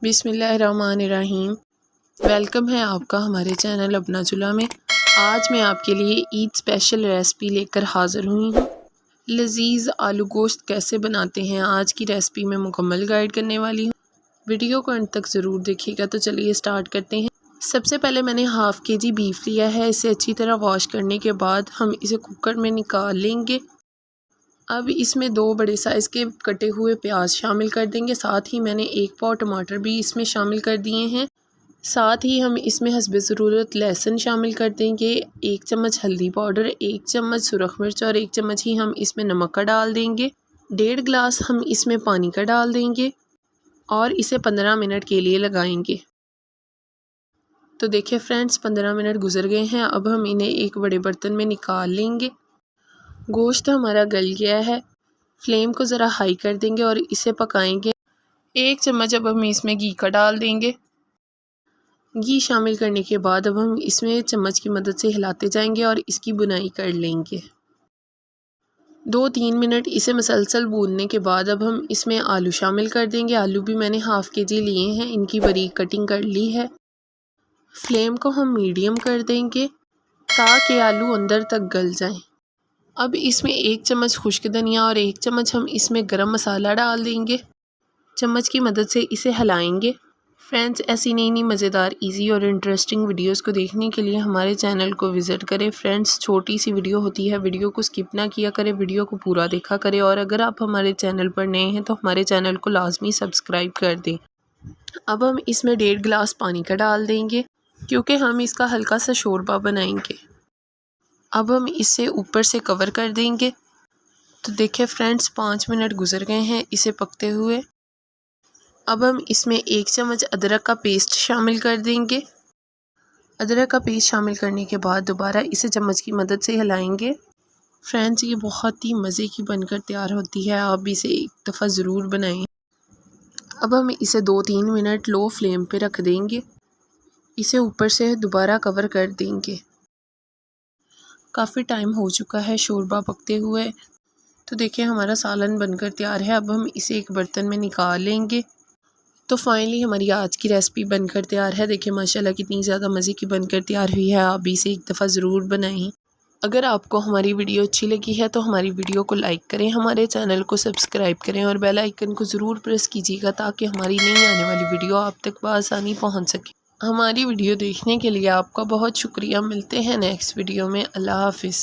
बिस्मिल्लाहिर्रहमानिर्रहीम। वेलकम है आपका हमारे चैनल अपना चूल्हा में। आज मैं आपके लिए ईद स्पेशल रेसिपी लेकर हाज़िर हुई हूँ। लजीज आलू गोश्त कैसे बनाते हैं आज की रेसिपी में मुकम्मल गाइड करने वाली हूँ। वीडियो को अंत तक ज़रूर देखिएगा। तो चलिए स्टार्ट करते हैं। सबसे पहले मैंने हाफ़ केजी बीफ लिया है। इसे अच्छी तरह वॉश करने के बाद हम इसे कुकर में निकाल लेंगे। अब इसमें 2 बड़े साइज़ के कटे हुए प्याज शामिल कर देंगे। साथ ही मैंने 1 पाव टमाटर भी इसमें शामिल कर दिए हैं। साथ ही हम इसमें हस्बे ज़रूरत लहसुन शामिल कर देंगे। 1 चम्मच हल्दी पाउडर, 1 चम्मच सुरख मिर्च और 1 चम्मच ही हम इसमें नमक का डाल देंगे। 1.5 गिलास हम इसमें पानी का डाल देंगे और इसे 15 मिनट के लिए लगाएंगे। तो देखिए फ्रेंड्स, 15 मिनट गुजर गए हैं। अब हम इन्हें एक बड़े बर्तन में निकाल लेंगे। गोश्त हमारा गल गया है। फ्लेम को ज़रा हाई कर देंगे और इसे पकाएंगे। 1 चम्मच अब हम इसमें घी का डाल देंगे। घी शामिल करने के बाद अब हम इसमें चम्मच की मदद से हिलाते जाएंगे और इसकी बुनाई कर लेंगे। 2-3 मिनट इसे मसलसल भूनने के बाद अब हम इसमें आलू शामिल कर देंगे। आलू भी मैंने हाफ़ केजी लिए हैं। इनकी बारीक कटिंग कर ली है। फ्लेम को हम मीडियम कर देंगे ताकि आलू अंदर तक गल जाएं। अब इसमें 1 चम्मच खुश्क धनिया और 1 चम्मच हम इसमें गरम मसाला डाल देंगे। चम्मच की मदद से इसे हिलाएंगे। फ्रेंड्स, ऐसी नई नई मज़ेदार इजी और इंटरेस्टिंग वीडियोस को देखने के लिए हमारे चैनल को विज़िट करें। फ्रेंड्स, छोटी सी वीडियो होती है, वीडियो को स्किप ना किया करें, वीडियो को पूरा देखा करें। और अगर आप हमारे चैनल पर नए हैं तो हमारे चैनल को लाजमी सब्सक्राइब कर दें। अब हम इसमें 1.5 गिलास पानी का डाल देंगे क्योंकि हम इसका हल्का सा शोरबा बनाएंगे। अब हम इसे ऊपर से कवर कर देंगे। तो देखिए फ्रेंड्स, 5 मिनट गुजर गए हैं इसे पकते हुए। अब हम इसमें 1 चम्मच अदरक का पेस्ट शामिल कर देंगे। अदरक का पेस्ट शामिल करने के बाद दोबारा इसे चम्मच की मदद से हिलाएंगे। फ्रेंड्स, ये बहुत ही मज़े की बनकर तैयार होती है। आप इसे एक दफ़ा ज़रूर बनाएं। अब हम इसे 2-3 मिनट लो फ्लेम पे रख देंगे। इसे ऊपर से दोबारा कवर कर देंगे। काफ़ी टाइम हो चुका है शोरबा पकते हुए। तो देखिए हमारा सालन बनकर तैयार है। अब हम इसे एक बर्तन में निकाल लेंगे। तो फाइनली हमारी आज की रेसिपी बनकर तैयार है। देखिए माशाल्लाह कितनी ज़्यादा मज़े की बनकर तैयार हुई है। आप इसे एक दफ़ा ज़रूर बनाएं। अगर आपको हमारी वीडियो अच्छी लगी है तो हमारी वीडियो को लाइक करें, हमारे चैनल को सब्सक्राइब करें और बेल आइकन को ज़रूर प्रेस कीजिएगा ताकि हमारी नई आने वाली वीडियो आप तक बआसानी पहुँच सके। हमारी वीडियो देखने के लिए आपका बहुत शुक्रिया। मिलते हैं नेक्स्ट वीडियो में। अल्लाह हाफिज़।